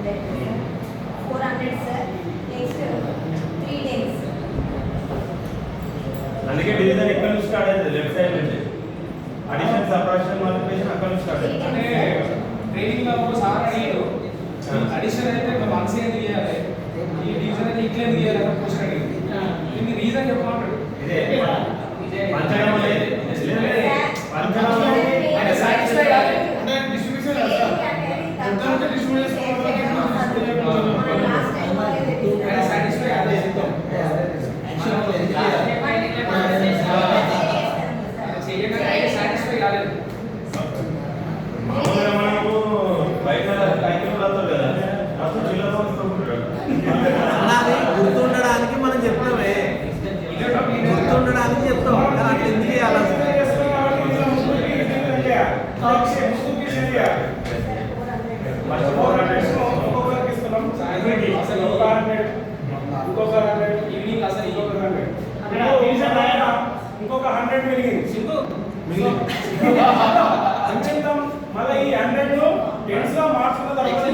400 sir. Next 3 days. అందుకే division ఇక్కడ నుంచి స్టార్ట్ అయింది, లెఫ్ట్ సైడ్ నుంచి. అడిషన్ సబ్ట్రాక్షన్ మల్టిప్లికేషన్ అక్కడ నుంచి స్టార్ట్ అయింది. అంటే ట్రైనింగ్ లో సార్ అడిగారు అడిషన్ అయితే వన్స్ ఏం చేయాలి, ఈ డివిజన్ అయితే ఇట్లా ఎందుకు చేయాలి అని క్వశ్చన్ అడిగింది. దీనికి రీజన్ చెప్పమంటాడు. ఇదే పంచడం అనేది పంచడం అంటే సాటిస్ఫై కాదు అంటే డిస్ట్రిబ్యూషన్ కదా ఎంత డిస్ట్రిబ్యూషన్ సాటిస్ఫై కాదు సాటిస్ఫై కాలేదు. మామూలుగా మనకు బయట కైకిలు వస్తారు కదా, అప్పుడు చిల్లర వస్తుంటారు. అది గుర్తుండడానికి మనం చెప్తామే, గుర్తుండడానికి చెప్తాం కానీ అట్లా ఎందుకు చేయాలి? ఈవినింగ్ అసలు ఇంకొక 100 మిగిలింది. అంచేద్దాం మళ్ళీ ఈ 100 ను టెన్స్ గా మార్చుకున్న తర్వాత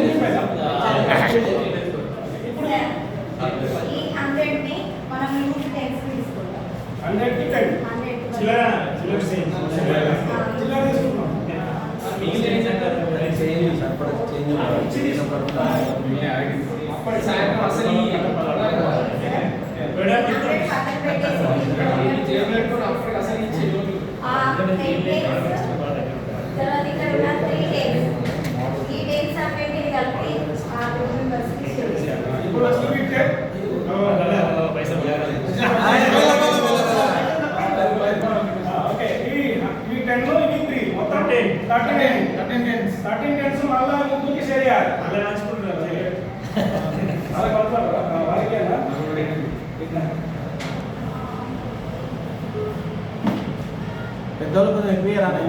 ఇప్పుడు ఈ 100 ని మనం రూట్ 10 తీసుకుంటాం. 100 కి 10 చిల్లర తీసుకుంటాం. అప్పటి సాయంత్రం అసలు ఈ జేబులో పెట్టుకొని అప్పటికి అసలు ఇచ్చే రోజు తర్వాత ఇక్కడ ఉన్న 3 days. 3 days అన్నింటిని కలిపి ఆ 2 members కి షేర్ చేయాలి. ఇప్పుడు చూపిస్తే ఓకే ఈ 10 లో ఇది 3 మొత్తం 13 టెన్స్ మళ్ళా ముగ్గురికి షేర్ చేయాలి. అలా రాసుకుంటారు. అలా కలుపుతారు వారికేనా పెద్దోళ్ళు కొంచెం ఎక్కువ రాదు.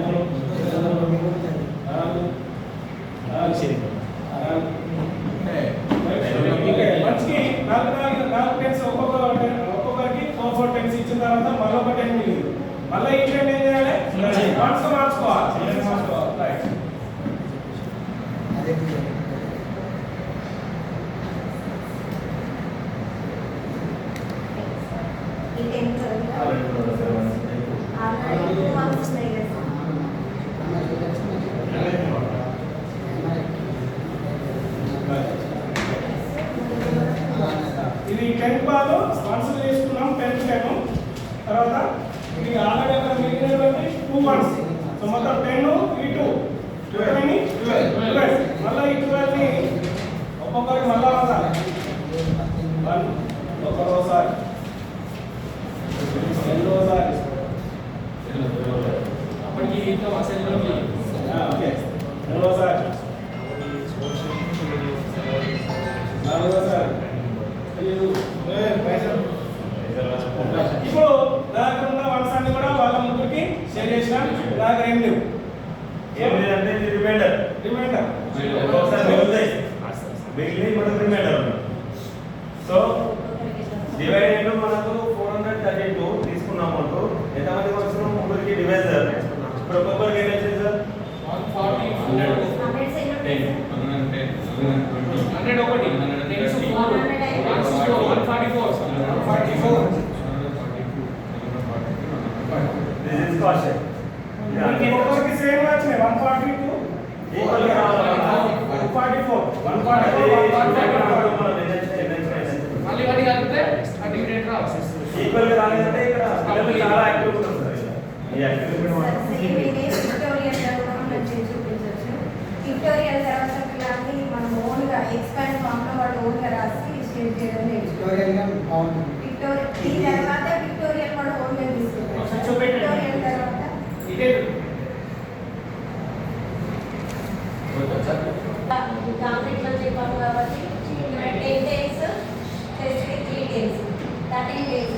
మంచికి 4 టెన్స్ ఒక్కొక్కరికి 4 టెన్స్ ఇచ్చిన తర్వాత మళ్ళీ ఒక 10 మిగిలింది. మళ్ళీ ఈ 10 ఏం చేయాలి, వన్స్ మార్చుకోవాలి. రైట్. ఈ 10 తర్వాత ఆల్రెడీ 2 months ఉన్నాయి కదా. ఇది 10 బాల్ వన్స్ చేసుకున్నాం. 10 తర్వాత ఇది ఆల్రెడీ అక్కడ మిగిలినటువంటి 2 వన్స్. సో మొత్తం 10 ఈ 2 12 మళ్ళీ ఈ 12 ని ఒక్కొక్కరికి మళ్ళా రాసాలి. 1 ఒకరోసారి, రెండోసారి, అప్పటికి ఇంట్లో అసెంబ్లీలోకి ఓకే మూడోసారి, నాలుగోసారి, 5 ఇప్పుడు దానికి ఉన్న వన్స్ అన్ని కూడా వాళ్ళ ముగ్గురికి షేర్ చేసినాం. దానికి 2 ఏం లేదంటే ఇది రిమైండర్. ఒకసారి మిగులుతాయి, మిగిలిన ఇప్పుడు రిమైండర్ ఉంది. సో డివైడెడ్ మనకు 432 తీసుకున్నాం. మనకు ఎంతమందికి వచ్చినాం? ముగ్గురికి డివైజర్. ఇప్పుడు ఒక్కొక్కరికి ఏం వచ్చింది సార్? 140 100 సెకండ్ 100 ఒకటి 144 దిస్ ఇస్ కాషన్. ఒక్కొక్కరికి సేమ్ వచ్చినాయి. 142 ఈక్వల్ గా రావాలి. 144 మళ్ళీ వాటి కలిపితే ఆ డివిడెండ్ రావాలి. ఈక్వల్ గా రాలేదంటే ఇక్కడ పిల్లలు చాలా యాక్టివ్ ఉంటారు సార్. ఈ యాక్టివిటీ ట్యుటోరియల్ కూడా మనం చేసి చూపించవచ్చు. ట్యుటోరియల్ తర్వాత పిల్లల్ని మనం ఓన్గా ఎక్స్పాండ్ ఫామ్లో వాళ్ళు ఓన్గా రాసి షేర్ చేయడం నేర్చుకోవాలి. ఈ తర్వాత ట్యుటోరియల్ కూడా ఓన్గా తీసుకుంటాం. ట్యుటోరియల్ తర్వాత కాంప్లీట్లో చెప్పాము కాబట్టి 10 days, 3 days, 13 days.